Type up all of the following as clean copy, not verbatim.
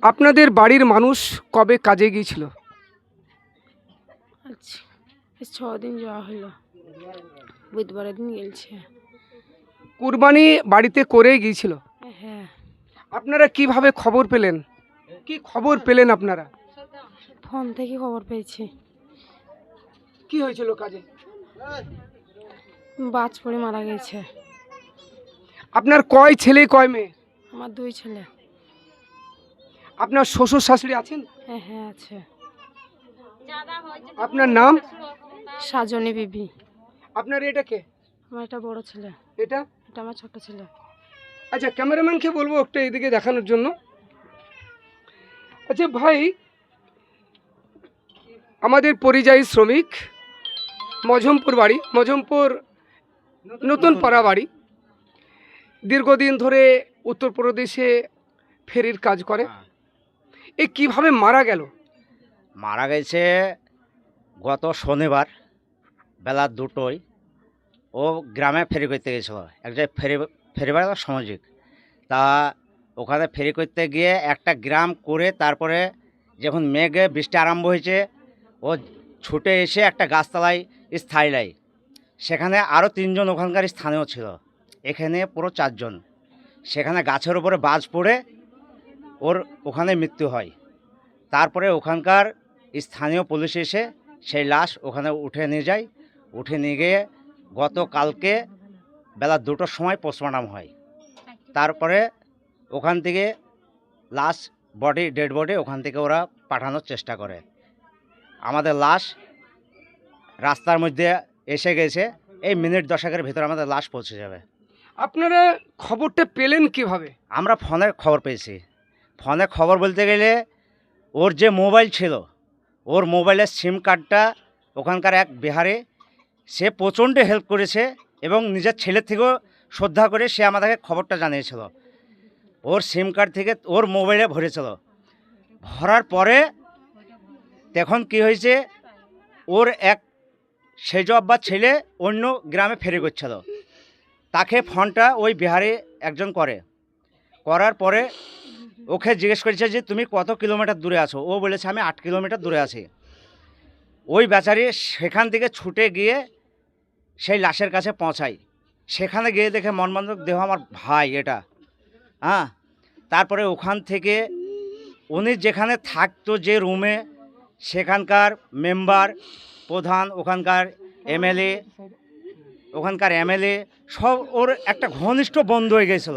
আপনাদের বাড়ির মানুষ কবে কাজে গিয়েছিল? আচ্ছা, 6 দিন যাওয়া হলো, বুধবারের দিন গেছে। কুরবানি বাড়িতে করে গিয়েছিল। হ্যাঁ, আপনারা কিভাবে খবর পেলেন? কি খবর পেলেন আপনারা? ফোন থেকে খবর পেয়েছি। কি হয়েছিল কাজে? বাজ পড়ে মারা গেছে। আপনার কয় ছেলে কয় মেয়ে? আমার 2 ছেলে। আপনার শ্বশুর শাশুড়ি আছেন? হ্যাঁ আছে। আপনার নাম? সাজনী বিবি। আপনার এটা কে? আমার এটা বড় ছেলে, এটা? এটা আমার ছোট ছেলে। আচ্ছা, ক্যামেরাম্যানকে বলবো একটু এদিকে দেখানোর জন্য। আচ্ছা ভাই, আমাদের পরিযায়ী শ্রমিক, মজমপুর বাড়ি, মজমপুর নতুন পাড়া বাড়ি, দীর্ঘদিন ধরে উত্তরপ্রদেশে ফেরির কাজ করে। এ কিভাবে মারা গেল? মারা গেছে গত শনিবার বেলা 2টোয়। ও গ্রামে ফেরি করতে গেছিল, এক জায়গায় ফেরিবার সামাজিক। তা ওখানে ফেরি করতে গিয়ে একটা গ্রাম করে তারপরে যখন মেঘে বৃষ্টি আরম্ভ হয়েছে, ও ছুটে এসে একটা গাছতলায় স্থায়ী লাই। সেখানে আরও 3জন ওখানকার স্থানীয় ছিল, এখানে পুরো 4জন। সেখানে গাছের উপরে বাজ পড়ে ওর ওখানে মৃত্যু হয়। তারপরে ওখানকার স্থানীয় পুলিশ এসে সেই লাশ ওখানে উঠে নিয়ে যায়। উঠে নিয়ে গিয়ে গতকালকে বেলা 2টোর সময় পোস্টমর্টম হয়। তারপরে ওখান থেকে লাশ ডেড বডি ওখান থেকে ওরা পাঠানোর চেষ্টা করে। আমাদের লাশ রাস্তার মধ্যে এসে গেছে, এই মিনিট 10-এর ভিতরে আমাদের লাশ পৌঁছে যাবে। আপনারা খবরটা পেলেন কিভাবে? আমরা ফোনে খবর পেয়েছি। ফোনে খবর বলতে গেলে ওর যে মোবাইল ছিল, ওর মোবাইলের সিম কার্ডটা ওখানকার এক বিহারে, সে প্রচণ্ড হেল্প করেছে এবং নিজের ছেলের থেকেও শ্রদ্ধা করে সে আমাদেরকে খবরটা জানিয়েছিল। ওর সিম কার্ড থেকে ওর মোবাইলে ভরেছিল। ভরার পরে তখন কি হয়েছে, ওর এক সেজ আব্বার ছেলে অন্য গ্রামে ফেরি করছিল, তাকে ফোনটা ওই বিহারে একজন করার পরে ওকে জিজ্ঞেস করেছে যে তুমি কত কিলোমিটার দূরে আছো। ও বলেছে আমি 8 কিলোমিটার দূরে আছি। ওই বেচারি সেখান থেকে ছুটে গিয়ে সেই লাশের কাছে পৌঁছাই। সেখানে গিয়ে দেখে মর্মান্তিক দেহ আমার ভাই এটা। হ্যাঁ, তারপরে ওখান থেকে উনি যেখানে থাকতো যে রুমে, সেখানকার মেম্বার প্রধান, ওখানকার এমএলএ সব ওর একটা ঘনিষ্ঠ বন্ধু হয়ে গেছিল।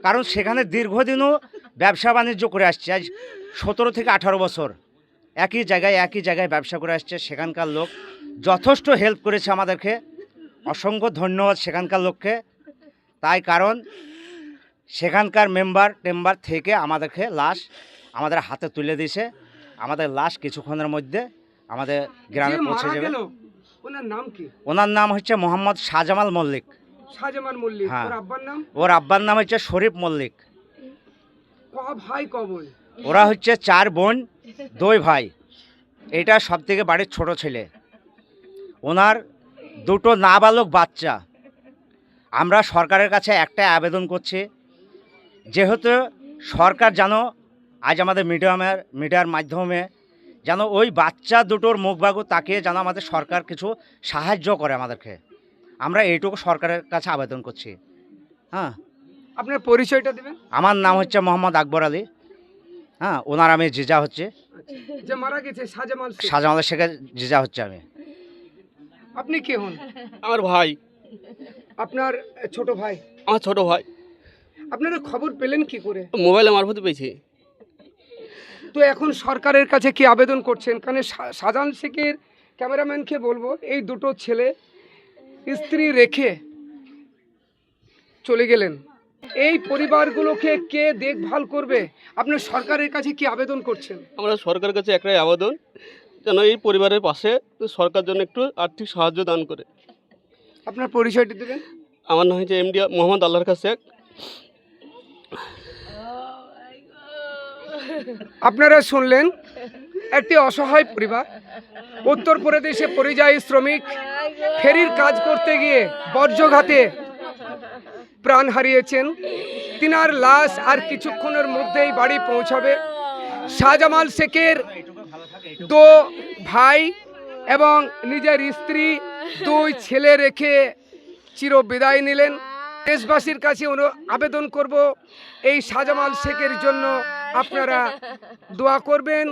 কারণ সেখানে দীর্ঘদিনও ব্যবসা বাণিজ্য করে আসছে, আজ 17 থেকে 18 বছর একই জায়গায় ব্যবসা করে আসছে। সেখানকার লোক যথেষ্ট হেল্প করেছে আমাদেরকে, অসংখ্য ধন্যবাদ সেখানকার লোককে। তাই কারণ সেখানকার মেম্বার থেকে আমাদেরকে লাশ আমাদের হাতে তুলে দিয়েছে। আমাদের লাশ কিছুক্ষণের মধ্যে আমাদের গ্রামে পৌঁছে যাবে। ওনার নাম কি? ওনার নাম হচ্ছে মোহাম্মদ শাহজামাল মল্লিক। শাহজামান মল্লিক। হ্যাঁ। ওর আব্বার নাম? ওর আব্বার নাম হচ্ছে শরীফ মল্লিক। ক ভাই ক বোন? ওরা হচ্ছে 4 বোন 2 ভাই। এটা সব থেকে বাড়ির ছোট ছেলে। ওনার 2টো নাবালক বাচ্চা। আমরা সরকারের কাছে একটা আবেদন করছি, যেহেতু সরকার যেন আজ আমাদের মিডিয়ার মাধ্যমে যেন ওই বাচ্চা দুটোর মুখবাগু তাকিয়ে যেন আমাদের সরকার কিছু সাহায্য করে আমাদেরকে। আমরা এইটুকু সরকারের কাছে আবেদন করছি। হ্যাঁ, আপনার পরিচয়টা দেবেন? আমার নাম হচ্ছে মোহাম্মদ আকবর আলী। হ্যাঁ, ওনার আমি জিজা হচ্ছে। যে মারা গেছে শাহজামাল শেখের জিজা হচ্ছে আমি। আপনি কে হন? আমার ভাই। আপনার ছোট ভাই? আমার ছোট ভাই। আপনারা খবর পেলেন কি করে? মোবাইলের মারফত পেয়েছি। তো এখন সরকারের কাছে কি আবেদন করছেন? কারণ শাহজাহান শেখের ক্যামেরাম্যানকে বলবো, এই 2টো ছেলে স্ত্রী রেখে চলে গেলেন, এই পরিবারগুলোকে কে দেখভাল করবে? আপনার সরকারের কাছে কি আবেদন করছেন? আমরা সরকারের কাছে একটাই আবেদন, যেন এই পরিবারের পাশে সরকার জন্য একটু আর্থিক সাহায্য দান করে। আপনার পরিচয়টি দেবেন? আমার নাম হচ্ছে এমডি মোহাম্মদ আল্লাহর কাছে শেখ। আপনারা শুনলেন একটি অসহায় পরিবার, উত্তরপ্রদেশে পরিযায়ী শ্রমিক ফেরির কাজ করতে গিয়ে বজ্রঘাতে প্রাণ হারিয়েছেন। তিনার লাশ আর কিছুক্ষণের মধ্যেই বাড়ি পৌঁছাবে। শাহজামাল শেখের দু ভাই এবং নিজের স্ত্রী 2 ছেলে রেখে চির বিদায় নিলেন। দেশবাসীর কাছে আবেদন করব এই শাহজামাল শেখের জন্য আপনারা দোয়া করবেন।